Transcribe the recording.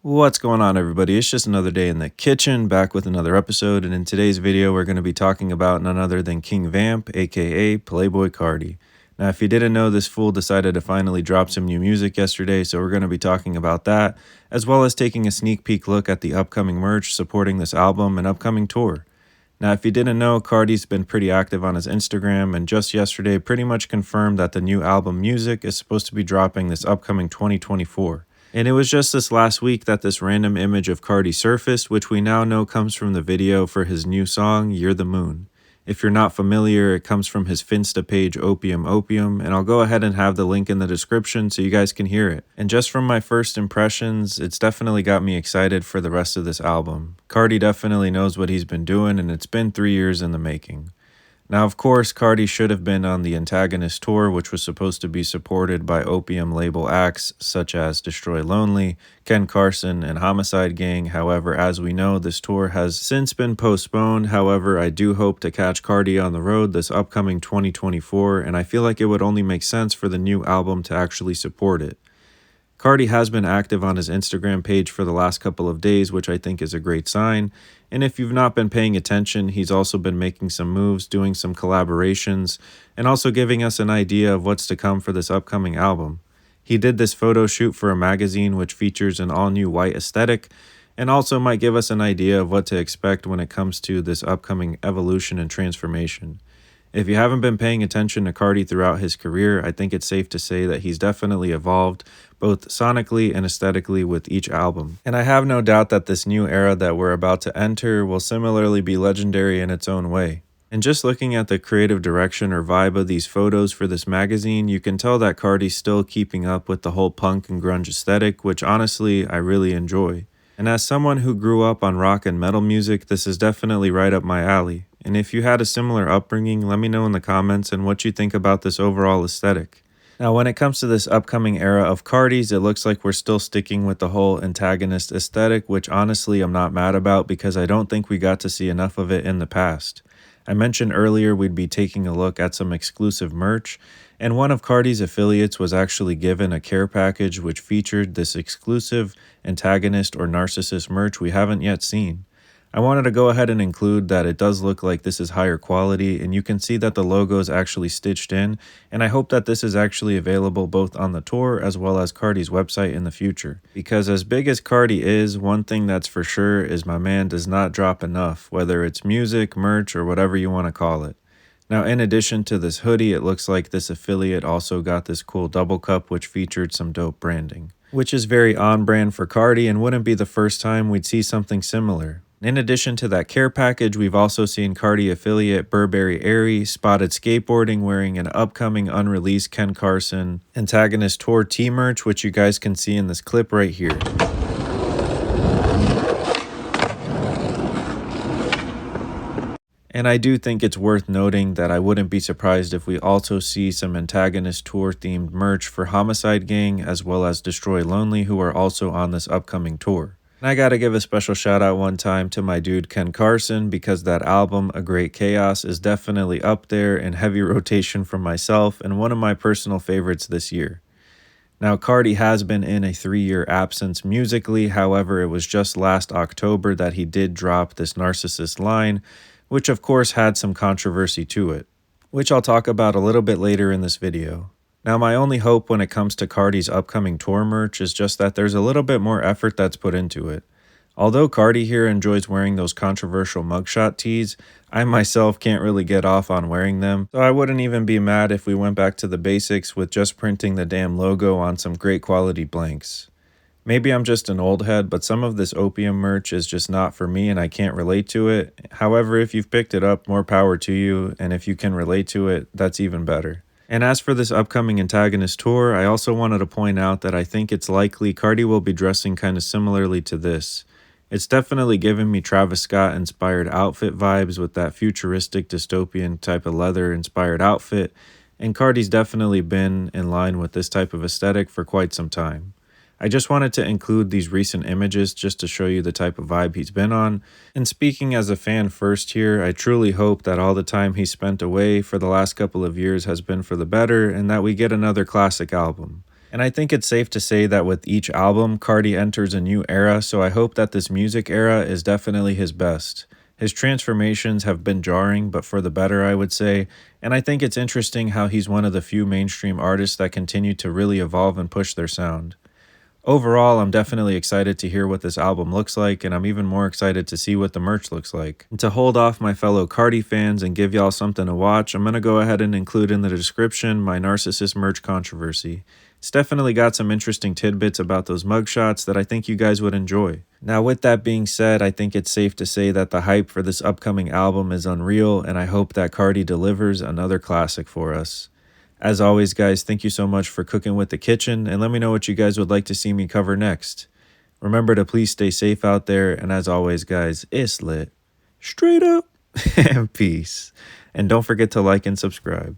What's going on, everybody? It's just another day in the kitchen, back with another episode, and in today's video we're going to be talking about none other than King Vamp, aka Playboi Carti. Now, if you didn't know, this fool decided to finally drop some new music yesterday, so we're going to be talking about that, as well as taking a sneak peek look at the upcoming merch supporting this album and upcoming tour. Now, if you didn't know, Carti's been pretty active on his Instagram, and just yesterday pretty much confirmed that the new album Music is supposed to be dropping this upcoming 2024. And it was just this last week that this random image of Carti surfaced, which we now know comes from the video for his new song, You're the Moon. If you're not familiar, it comes from his Finsta page, Opium Opium, and I'll go ahead and have the link in the description so you guys can hear it. And just from my first impressions, it's definitely got me excited for the rest of this album. Carti definitely knows what he's been doing, and it's been 3 years in the making. Now, of course, Carti should have been on the Antagonist tour, which was supposed to be supported by Opium label acts such as Destroylonely, Kencarson, and Homicide Gang. However, as we know, this tour has since been postponed. However, I do hope to catch Carti on the road this upcoming 2024, and I feel like it would only make sense for the new album to actually support it. Carti has been active on his Instagram page for the last couple of days, which I think is a great sign. And if you've not been paying attention, he's also been making some moves, doing some collaborations, and also giving us an idea of what's to come for this upcoming album. He did this photo shoot for a magazine which features an all-new white aesthetic, and also might give us an idea of what to expect when it comes to this upcoming evolution and transformation. If you haven't been paying attention to Carti throughout his career, I think it's safe to say that he's definitely evolved, both sonically and aesthetically with each album. And I have no doubt that this new era that we're about to enter will similarly be legendary in its own way. And just looking at the creative direction or vibe of these photos for this magazine, you can tell that Carti's still keeping up with the whole punk and grunge aesthetic, which honestly, I really enjoy. And as someone who grew up on rock and metal music, this is definitely right up my alley. And if you had a similar upbringing, let me know in the comments and what you think about this overall aesthetic. Now, when it comes to this upcoming era of Carti's, it looks like we're still sticking with the whole antagonist aesthetic, which honestly I'm not mad about because I don't think we got to see enough of it in the past. I mentioned earlier we'd be taking a look at some exclusive merch, and one of Carti's affiliates was actually given a care package which featured this exclusive antagonist or narcissist merch we haven't yet seen. I wanted to go ahead and include that it does look like this is higher quality, and you can see that the logo is actually stitched in, and I hope that this is actually available both on the tour as well as Carti's website in the future. Because as big as Carti is, one thing that's for sure is my man does not drop enough, whether it's music, merch, or whatever you want to call it. Now, in addition to this hoodie, it looks like this affiliate also got this cool double cup which featured some dope branding, which is very on brand for Carti and wouldn't be the first time we'd see something similar. In addition to that care package, we've also seen Carti affiliate Burberry Airy spotted skateboarding wearing an upcoming unreleased Ken Carson Antagonist Tour tee merch, which you guys can see in this clip right here. And I do think it's worth noting that I wouldn't be surprised if we also see some Antagonist Tour themed merch for Homicide Gang as well as Destroylonely, who are also on this upcoming tour. And I gotta give a special shout out one time to my dude Ken Carson, because that album, A Great Chaos, is definitely up there in heavy rotation from myself and one of my personal favorites this year. Now, Carti has been in a 3-year absence musically, however, it was just last October that he did drop this Narcissist line, which of course had some controversy to it, which I'll talk about a little bit later in this video. Now, my only hope when it comes to Carti's upcoming tour merch is just that there's a little bit more effort that's put into it. Although Carti here enjoys wearing those controversial mugshot tees, I myself can't really get off on wearing them, so I wouldn't even be mad if we went back to the basics with just printing the damn logo on some great quality blanks. Maybe I'm just an old head, but some of this Opium merch is just not for me and I can't relate to it. However, if you've picked it up, more power to you, and if you can relate to it, that's even better. And as for this upcoming Antagonist tour, I also wanted to point out that I think it's likely Carti will be dressing kind of similarly to this. It's definitely giving me Travis Scott inspired outfit vibes with that futuristic dystopian type of leather inspired outfit, and Carti's definitely been in line with this type of aesthetic for quite some time. I just wanted to include these recent images just to show you the type of vibe he's been on. And speaking as a fan first here, I truly hope that all the time he spent away for the last couple of years has been for the better and that we get another classic album. And I think it's safe to say that with each album, Carti enters a new era, so I hope that this music era is definitely his best. His transformations have been jarring, but for the better, I would say, and I think it's interesting how he's one of the few mainstream artists that continue to really evolve and push their sound. Overall, I'm definitely excited to hear what this album looks like, and I'm even more excited to see what the merch looks like. And to hold off my fellow Carti fans and give y'all something to watch, I'm gonna go ahead and include in the description my Narcissist merch controversy. It's definitely got some interesting tidbits about those mugshots that I think you guys would enjoy. Now, with that being said, I think it's safe to say that the hype for this upcoming album is unreal, and I hope that Carti delivers another classic for us. As always, guys, thank you so much for cooking with the kitchen, and let me know what you guys would like to see me cover next. Remember to please stay safe out there, and as always, guys, it's lit. Straight up, and peace. And don't forget to like and subscribe.